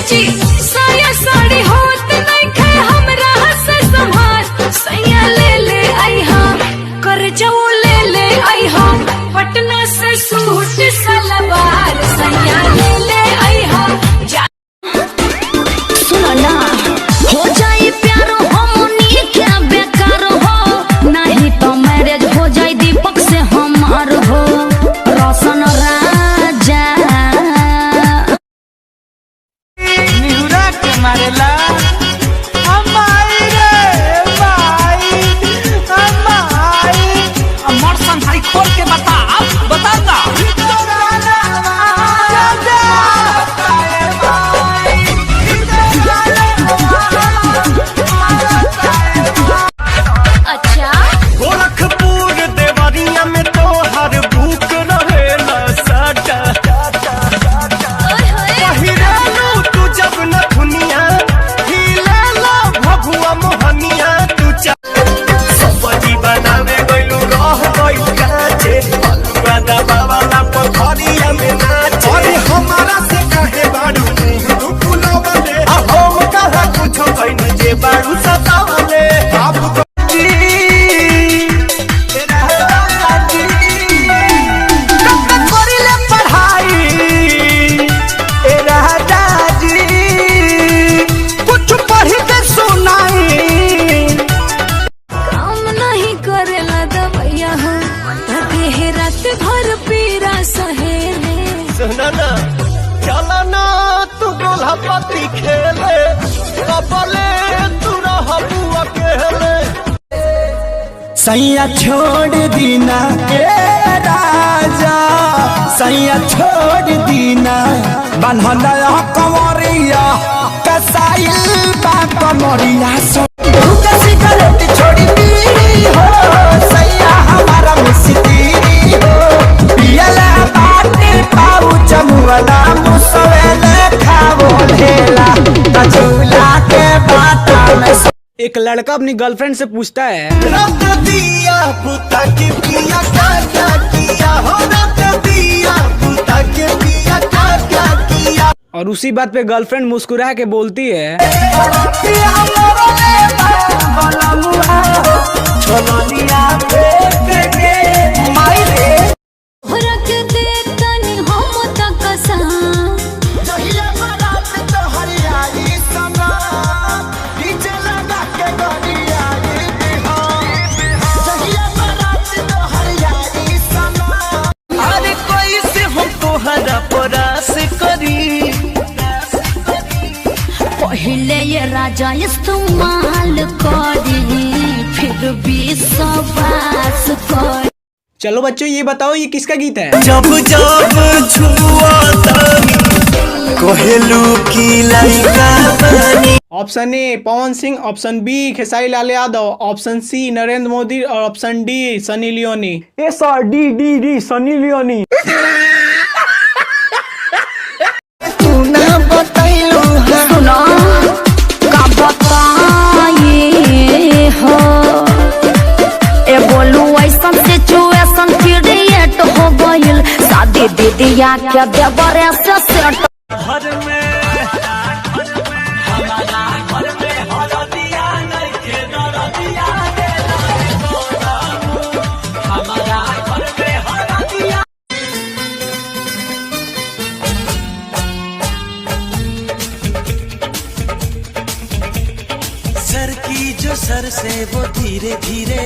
जी साया साड़ी होत नहीं खे हमरा से संभाल सैया ले आई हम कर जाओ ले आई हम पटना से सूट सलवार सैया ले आई हम सुनो ना हो जाए प्यारो हमनी क्या बेकार हो नहीं तो मैरिज हो जाए दीपक से हमार हो रोशन राजा निहुरा के मारेला अमर संसारी खोल के बता अच्छा गोरखपुर देवरिया में तो हर भूख रहेला साटा पहिरालू तू जब न दुनिया हिलेला भभुआ मोहनिया तू सब्जी बनावे गइलू रह गइल काचे अलुआ दबावाला पथरिया में नाचे अरे हमारा से काहे बाड़ू तू फुलवले हम कहा कुछो कइन जे बाड़ू सतावले बाबू सुना ना चला ना तू गोला पति खेले कबले तू रहबू अकेले सैया छोड़ दीना के राजा सैया छोड़ दीना बन्हल कमरिया कसाइल बा कमरिया सिगरेट छोड़ी पी हो सैया हमारा मिस्त्री हो पियला बाटे पाऊ चमुला मुसवेले खावो ढेला तजुला के बाता में एक लड़का अपनी गर्लफ्रेंड से पूछता है रख दिया पुता के पिया क्या किया हो रख दिया पुता के पिया क्या किया और उसी बात पे गर्लफ्रेंड मुस्कुरा के बोलती है अरे कोई से हम तोहरा परास करी पहले ये राजा इस्तेमाल करी फिर भी सवास कर चलो बच्चों ये बताओ ये किसका गीत है? जब जब छुआ कोहेलू की लाइका बनी। Option A Pawan Singh, option B Khesari Lal Yadav, option C Narendra Modi और option D Sunny Leone. D Sunny Leone. सुनो का बताइए हो ए बोलू ऐसा सिचुएशन क्रिएट हो गइल शादी दीदिया के देवरे से सेट घर में सर की जो सर से वो धीरे धीरे